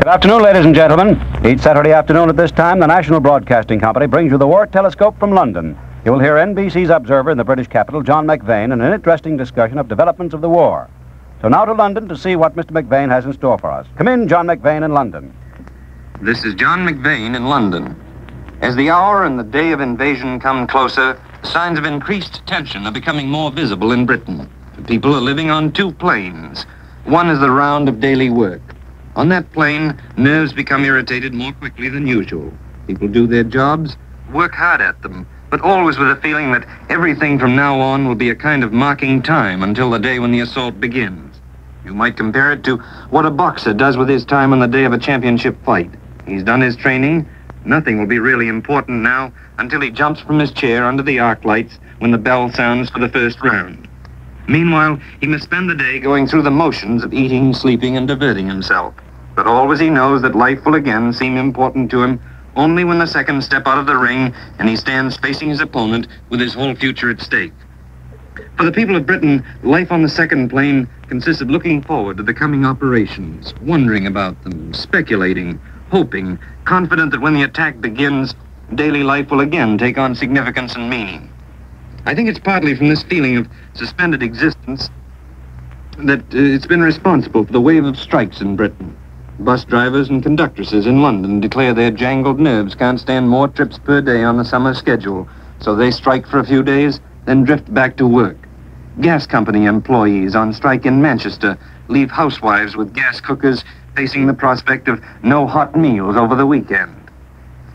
Good afternoon, ladies and gentlemen. Each Saturday afternoon at this time, the National Broadcasting Company brings you the War Telescope from London. You will hear NBC's observer in the British capital, John McVane, in an interesting discussion of developments of the war. So now to London to see what Mr. McVane has in store for us. Come in, John McVane in London. This is John McVane in London. As the hour and the day of invasion come closer, signs of increased tension are becoming more visible in Britain. People are living on two planes. One is the round of daily work. On that plane, nerves become irritated more quickly than usual. People do their jobs, work hard at them, but always with a feeling that everything from now on will be a kind of marking time until the day when the assault begins. You might compare it to what a boxer does with his time on the day of a championship fight. He's done his training. Nothing will be really important now until he jumps from his chair under the arc lights when the bell sounds for the first round. Meanwhile, he must spend the day going through the motions of eating, sleeping, and diverting himself. But always he knows that life will again seem important to him only when the seconds step out of the ring and he stands facing his opponent with his whole future at stake. For the people of Britain, life on the second plane consists of looking forward to the coming operations, wondering about them, speculating, hoping, confident that when the attack begins, daily life will again take on significance and meaning. I think it's partly from this feeling of suspended existence that it's been responsible for the wave of strikes in Britain. Bus drivers and conductresses in London declare their jangled nerves can't stand more trips per day on the summer schedule, so they strike for a few days, then drift back to work. Gas company employees on strike in Manchester leave housewives with gas cookers facing the prospect of no hot meals over the weekend.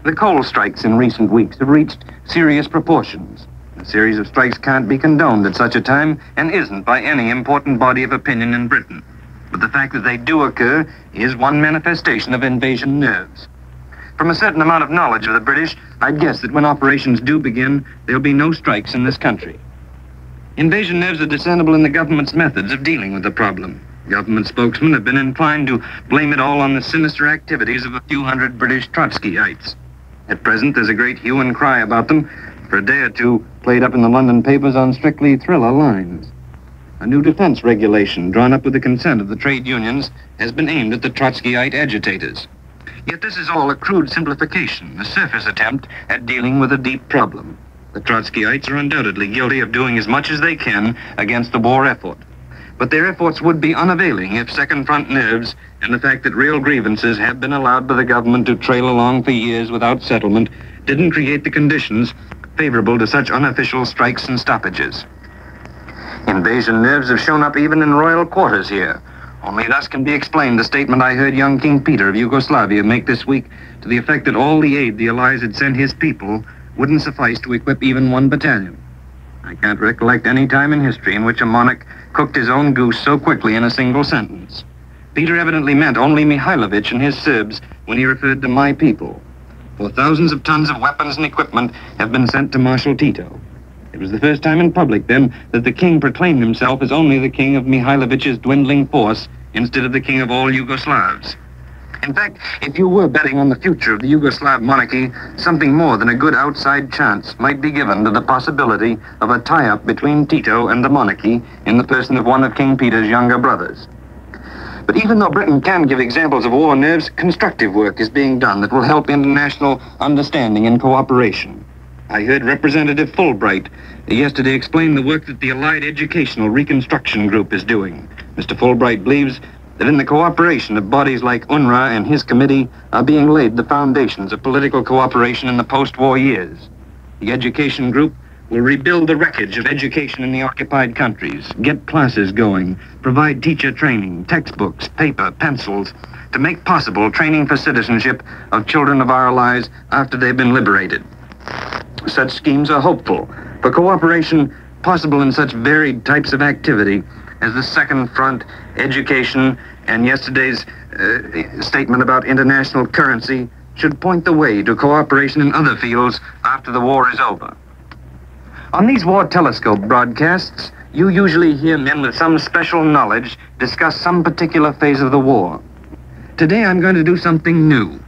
The coal strikes in recent weeks have reached serious proportions. A series of strikes can't be condoned at such a time and isn't by any important body of opinion in Britain. But the fact that they do occur is one manifestation of invasion nerves. From a certain amount of knowledge of the British, I'd guess that when operations do begin, there'll be no strikes in this country. Invasion nerves are discernible in the government's methods of dealing with the problem. Government spokesmen have been inclined to blame it all on the sinister activities of a few hundred British Trotskyites. At present, there's a great hue and cry about them, for a day or two played up in the London papers on strictly thriller lines. A new defense regulation, drawn up with the consent of the trade unions, has been aimed at the Trotskyite agitators. Yet this is all a crude simplification, a surface attempt at dealing with a deep problem. The Trotskyites are undoubtedly guilty of doing as much as they can against the war effort. But their efforts would be unavailing if second front nerves and the fact that real grievances have been allowed by the government to trail along for years without settlement didn't create the conditions favorable to such unofficial strikes and stoppages. Invasion nerves have shown up even in royal quarters here. Only thus can be explained the statement I heard young King Peter of Yugoslavia make this week to the effect that all the aid the Allies had sent his people wouldn't suffice to equip even one battalion. I can't recollect any time in history in which a monarch cooked his own goose so quickly in a single sentence. Peter evidently meant only Mihailovich and his Serbs when he referred to my people. For thousands of tons of weapons and equipment have been sent to Marshal Tito. It was the first time in public, then, that the king proclaimed himself as only the king of Mihailovich's dwindling force instead of the king of all Yugoslavs. In fact, if you were betting on the future of the Yugoslav monarchy, something more than a good outside chance might be given to the possibility of a tie-up between Tito and the monarchy in the person of one of King Peter's younger brothers. But even though Britain can give examples of war nerves, constructive work is being done that will help international understanding and cooperation. I heard Representative Fulbright yesterday explain the work that the Allied Educational Reconstruction Group is doing. Mr. Fulbright believes that in the cooperation of bodies like UNRWA and his committee are being laid the foundations of political cooperation in the post-war years. The education group will rebuild the wreckage of education in the occupied countries, get classes going, provide teacher training, textbooks, paper, pencils, to make possible training for citizenship of children of our allies after they've been liberated. Such schemes are hopeful for cooperation possible in such varied types of activity as the Second Front, education, and yesterday's statement about international currency should point the way to cooperation in other fields after the war is over. On these War Telescope broadcasts, you usually hear men with some special knowledge discuss some particular phase of the war. Today I'm going to do something new.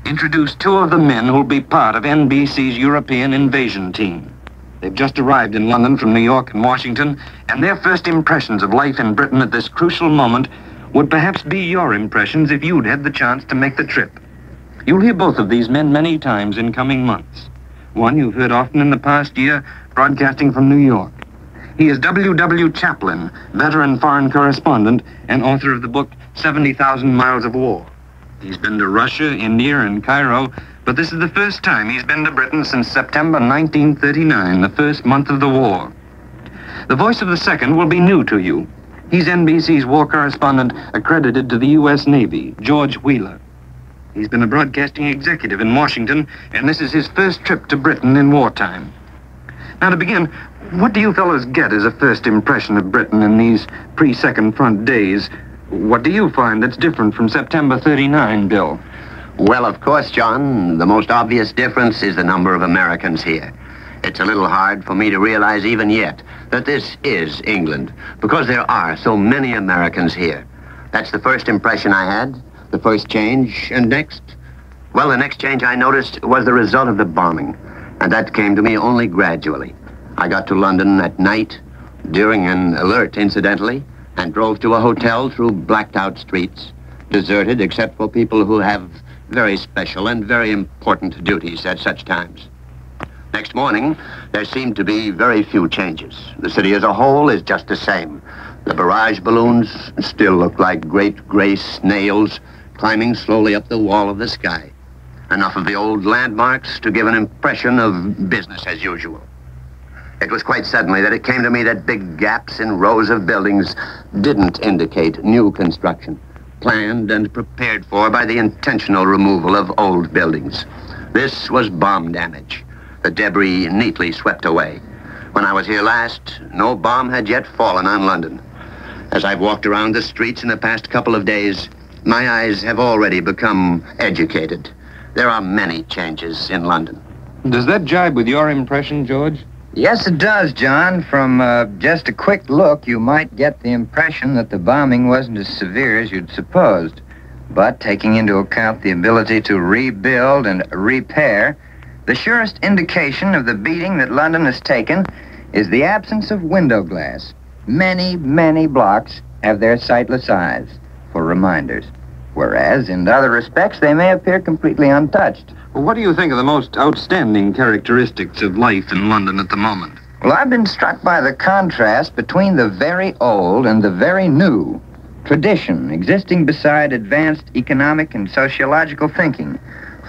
Introduce two of the men who'll be part of NBC's European invasion team. They've just arrived in London from New York and Washington, and their first impressions of life in Britain at this crucial moment would perhaps be your impressions if you'd had the chance to make the trip. You'll hear both of these men many times in coming months. One you've heard often in the past year, broadcasting from New York. He is W.W. Chaplin, veteran foreign correspondent and author of the book 70,000 Miles of War. He's been to Russia, India, and Cairo, but this is the first time he's been to Britain since September 1939, the first month of the war. The voice of the second will be new to you. He's NBC's war correspondent accredited to the U.S. Navy, George Wheeler. He's been a broadcasting executive in Washington, and this is his first trip to Britain in wartime. Now, to begin, what do you fellows get as a first impression of Britain in these pre-Second Front days? What do you find that's different from September 39, Bill? Well, of course, John, the most obvious difference is the number of Americans here. It's a little hard for me to realize even yet that this is England, because there are so many Americans here. That's the first impression I had, the first change, and next? Well, the next change I noticed was the result of the bombing, and that came to me only gradually. I got to London at night, during an alert, incidentally, and drove to a hotel through blacked-out streets, deserted except for people who have very special and very important duties at such times. Next morning, there seemed to be very few changes. The city as a whole is just the same. The barrage balloons still look like great gray snails climbing slowly up the wall of the sky. Enough of the old landmarks to give an impression of business as usual. It was quite suddenly that it came to me that big gaps in rows of buildings didn't indicate new construction, planned and prepared for by the intentional removal of old buildings. This was bomb damage, the debris neatly swept away. When I was here last, no bomb had yet fallen on London. As I've walked around the streets in the past couple of days, my eyes have already become educated. There are many changes in London. Does that jibe with your impression, George? Yes, it does, John. From just a quick look, you might get the impression that the bombing wasn't as severe as you'd supposed. But taking into account the ability to rebuild and repair, the surest indication of the beating that London has taken is the absence of window glass. Many, many blocks have their sightless eyes for reminders, whereas in other respects they may appear completely untouched. Well, what do you think are the most outstanding characteristics of life in London at the moment? Well, I've been struck by the contrast between the very old and the very new. Tradition existing beside advanced economic and sociological thinking.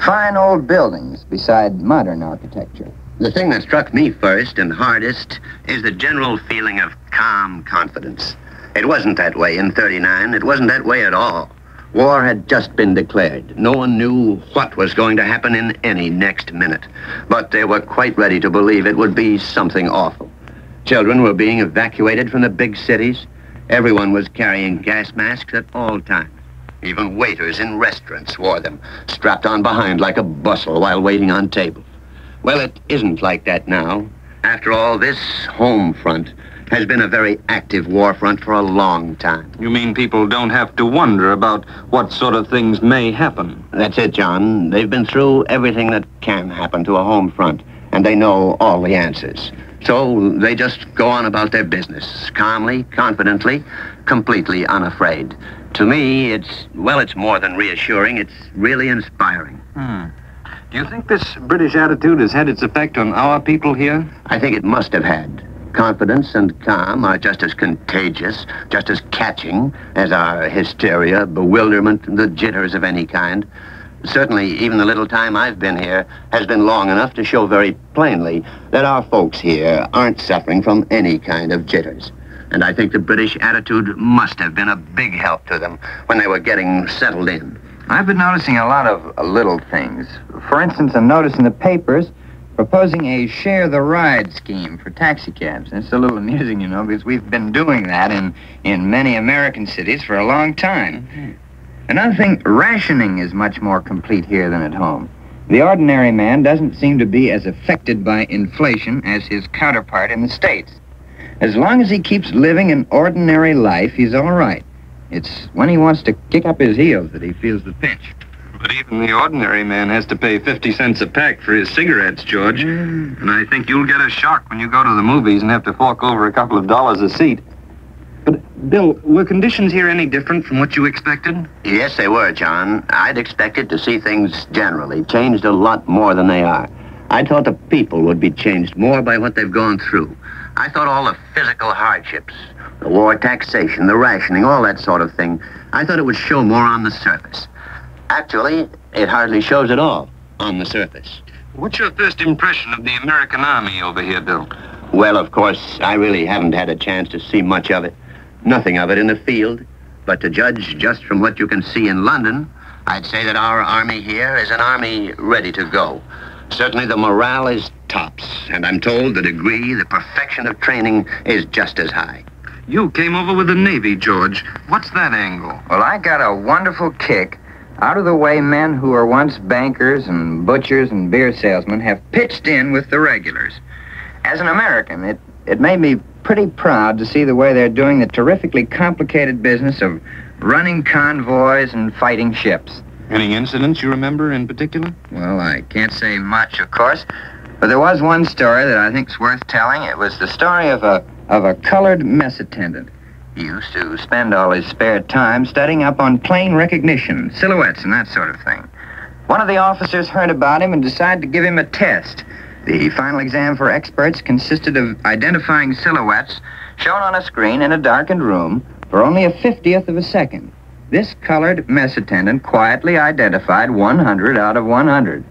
Fine old buildings beside modern architecture. The thing that struck me first and hardest is the general feeling of calm confidence. It wasn't that way in 39. It wasn't that way at all. War had just been declared. No one knew what was going to happen in any next minute. But they were quite ready to believe it would be something awful. Children were being evacuated from the big cities. Everyone was carrying gas masks at all times. Even waiters in restaurants wore them, strapped on behind like a bustle while waiting on tables. Well, it isn't like that now. After all, this home front has been a very active war front for a long time. You mean people don't have to wonder about what sort of things may happen? That's it, John. They've been through everything that can happen to a home front, and they know all the answers. So they just go on about their business, calmly, confidently, completely unafraid. To me, it's more than reassuring. It's really inspiring. Do you think this British attitude has had its effect on our people here? I think it must have had. Confidence and calm are just as contagious, just as catching as are hysteria, bewilderment, and the jitters of any kind. Certainly, even the little time I've been here has been long enough to show very plainly that our folks here aren't suffering from any kind of jitters. And I think the British attitude must have been a big help to them when they were getting settled in. I've been noticing a lot of little things. For instance, I'm noticing the papers proposing a share-the-ride scheme for taxicabs. And it's a little amusing, you know, because we've been doing that in many American cities for a long time. Another thing, rationing is much more complete here than at home. The ordinary man doesn't seem to be as affected by inflation as his counterpart in the States. As long as he keeps living an ordinary life, he's all right. It's when he wants to kick up his heels that he feels the pinch. But even the ordinary man has to pay 50 cents a pack for his cigarettes, George. And I think you'll get a shock when you go to the movies and have to fork over a couple of dollars a seat. But Bill, were conditions here any different from what you expected? Yes, they were, John. I'd expected to see things generally changed a lot more than they are. I thought the people would be changed more by what they've gone through. I thought all the physical hardships, the war taxation, the rationing, all that sort of thing, I thought it would show more on the surface. Actually, it hardly shows at all on the surface. What's your first impression of the American Army over here, Bill? Well, of course, I really haven't had a chance to see much of it. Nothing of it in the field. But to judge just from what you can see in London, I'd say that our army here is an army ready to go. Certainly the morale is tops, and I'm told the degree, the perfection of training is just as high. You came over with the Navy, George. What's that angle? Well, I got a wonderful kick. Out-of-the-way men who were once bankers and butchers and beer salesmen have pitched in with the regulars. As an American, it made me pretty proud to see the way they're doing the terrifically complicated business of running convoys and fighting ships. Any incidents you remember in particular? Well, I can't say much, of course, but there was one story that I think's worth telling. It was the story of a colored mess attendant. He used to spend all his spare time studying up on plane recognition, silhouettes, and that sort of thing. One of the officers heard about him and decided to give him a test. The final exam for experts consisted of identifying silhouettes shown on a screen in a darkened room for only a 50th of a second. This colored mess attendant quietly identified 100 out of 100.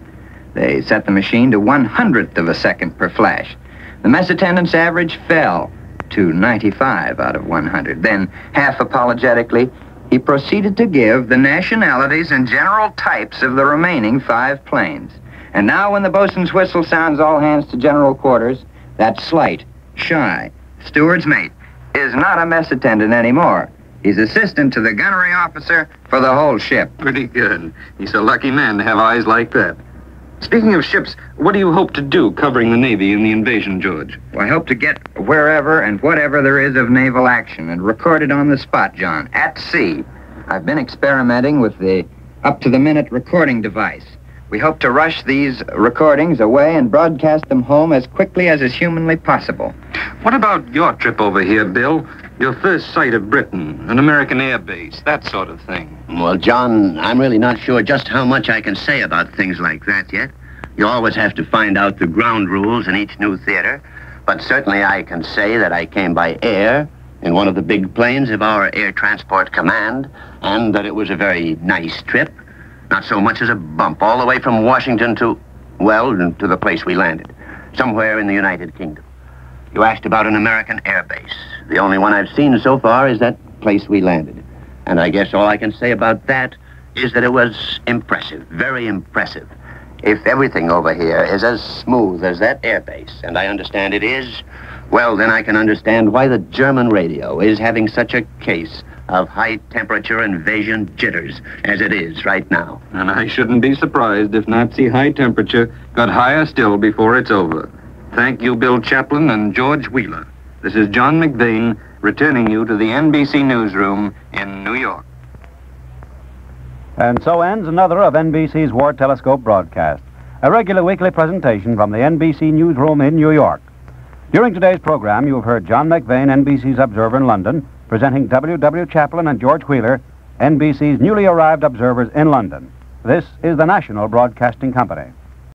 They set the machine to 100th of a second per flash. The mess attendant's average fell to 95 out of 100. Then, half apologetically, he proceeded to give the nationalities and general types of the remaining 5 planes. And now when the bosun's whistle sounds all hands to general quarters, that slight, shy steward's mate is not a mess attendant anymore. He's assistant to the gunnery officer for the whole ship. Pretty good. He's a lucky man to have eyes like that. Speaking of ships, what do you hope to do covering the Navy in the invasion, George? Well, I hope to get wherever and whatever there is of naval action and record it on the spot, John, at sea. I've been experimenting with the up-to-the-minute recording device. We hope to rush these recordings away and broadcast them home as quickly as is humanly possible. What about your trip over here, Bill? Your first sight of Britain, an American air base, that sort of thing. Well, John, I'm really not sure just how much I can say about things like that yet. You always have to find out the ground rules in each new theater. But certainly I can say that I came by air in one of the big planes of our Air Transport Command, and that it was a very nice trip. Not so much as a bump, all the way from Washington to the place we landed, somewhere in the United Kingdom. You asked about an American air base. The only one I've seen so far is that place we landed. And I guess all I can say about that is that it was impressive, very impressive. If everything over here is as smooth as that air base, and I understand it is, well, then I can understand why the German radio is having such a case of high-temperature invasion jitters as it is right now. And I shouldn't be surprised if Nazi high temperature got higher still before it's over. Thank you, Bill Chaplin and George Wheeler. This is John McVeigh returning you to the NBC newsroom in New York. And so ends another of NBC's War Telescope broadcasts, a regular weekly presentation from the NBC newsroom in New York. During today's program, you have heard John McVeigh, NBC's observer in London, presenting W.W. Chaplin and George Wheeler, NBC's newly arrived observers in London. This is the National Broadcasting Company.